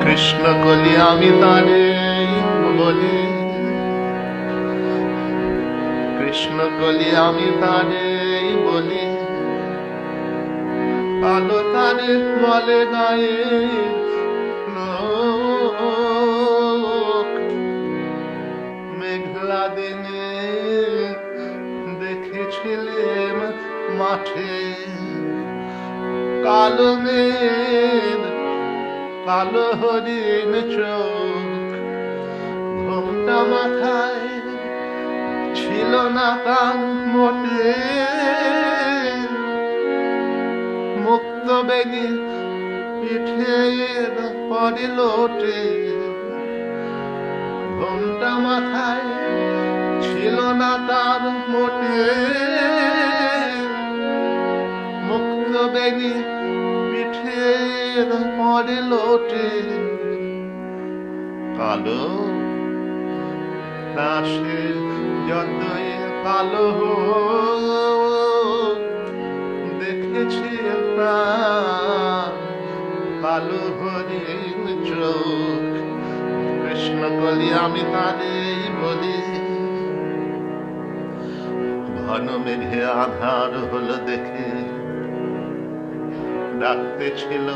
কৃষ্ণ কলি আমি তারে বলি, কৃষ্ণ কলি আমি তারে বলি, কালো তারে বলে গায়ে লোক। মেঘলা দিনে দেখেছিলেন মাঠে কালো মেঘ, কালো হরিণ চোখ। ঘোমটা মাথায় ছিল না তার মোটে, মুক্ত বেগে পিঠের পরে লোটে। ঘোমটা মাথায় ছিল না তার মোটে, মুক্ত বেগে পিঠের পরে লোটে। কালো দাসে যতই কালো দেখেছি কালো হরিণ চোখ। কৃষ্ণ কলি আমি তারে বলি, ঘন মেঘে আধার হলো দেখে ডাকতে ছিল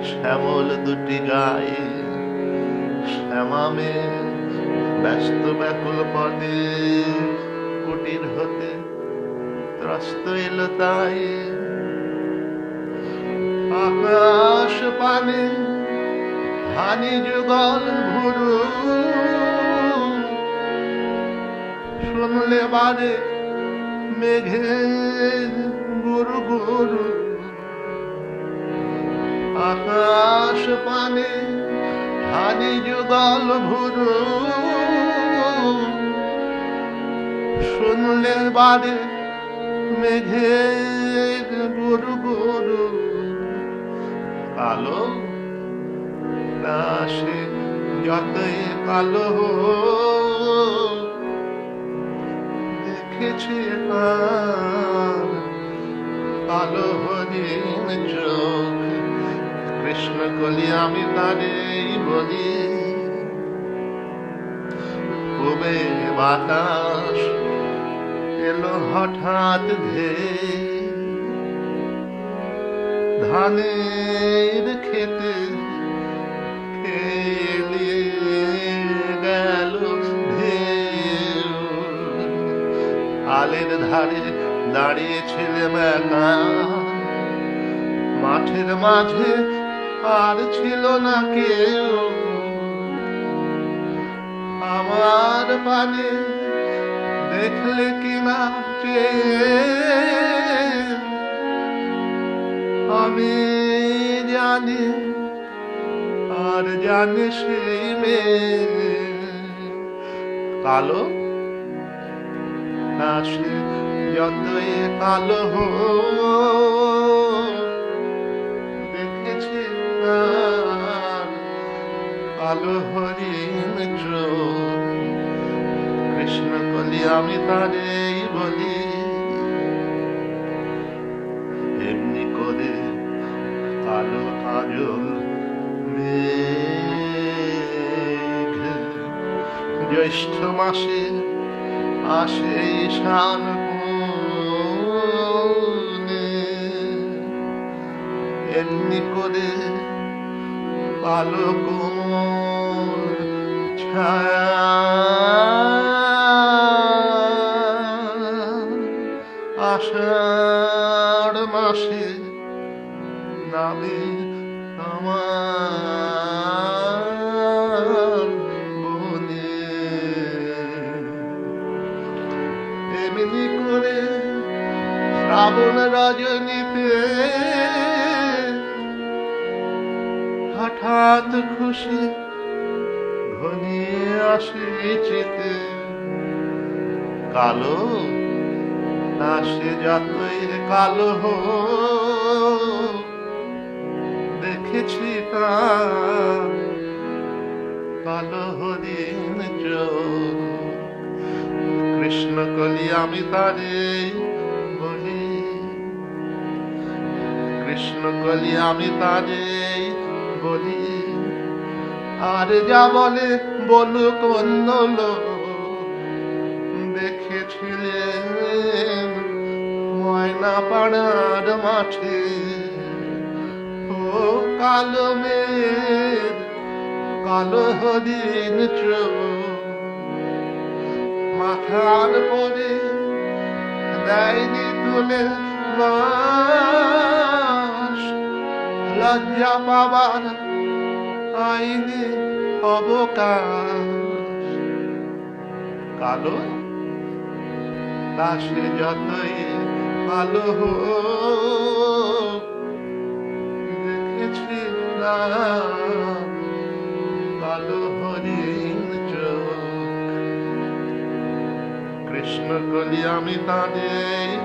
শ্যামল দুটি গায়ে। শ্যামামে ব্যস্ত ব্যাকুল পদে কুটির হতে ত্রস্ত এলো তাই। আকাশ পানে হানি যুগল ভুরু, শুনলে বারে মেঘের গুরু গুরু। আকাশ পানে হানি যুগল ভুরু, শুনলে বারে মেঘের গুরু গুরু। কালো দাসে যতই কালো দেখেছি কালো হরিণ চোখ। কৃষ্ণ কলি আমি তারে বলি, কবে বাতাস এলো হঠাৎ ধেয়ে ধানের খেতে খেলিয়ে গেল ঢেউ। আলের ধারে দাঁড়িয়েছিলাম একা, মাঠের মাঝে আর ছিল না কেউ। আমার পানে দেখলে কিনা আমি জানি আর জানে সেই মেয়ে। কালো দাসে যতই কালো দেখেছি কালো হরিণ চোখ। কৃষ্ণ কলি আমি তারে বলি, এমনি করে কালো কাজল মেঘ জ্যৈষ্ঠ মাসে আসে ঈশান কোণে। এমনি করে কালো কোমল ছায়া আষাঢ় মাসে নামে আমার বনে। এমনি করে শ্রাবণ রজনীতে হঠাৎ খুশি ঘনিয়ে আসে চিতে। কালো দাসে যতই কালো দেখেছি কালো হরিণ চোখ। কৃষ্ণ কলি আমি তারে বলি, কৃষ্ণ কলি আমি তারে বলি, আর যা বলে বলুক অন্য লোক। দেখেছিলেন ময়না পাড়ার মাঠে ও কালো মেঘ কালো হরিণ চোখ, মাথার পরে দেয়নি তুলে বাঁশ, লজ্জা পাবার আইনি অবকাশ। কালো দাসে যতই ভালো হোক, দেখেছি না কালো হরিণ চোখ। কৃষ্ণ কলি আমি তাদের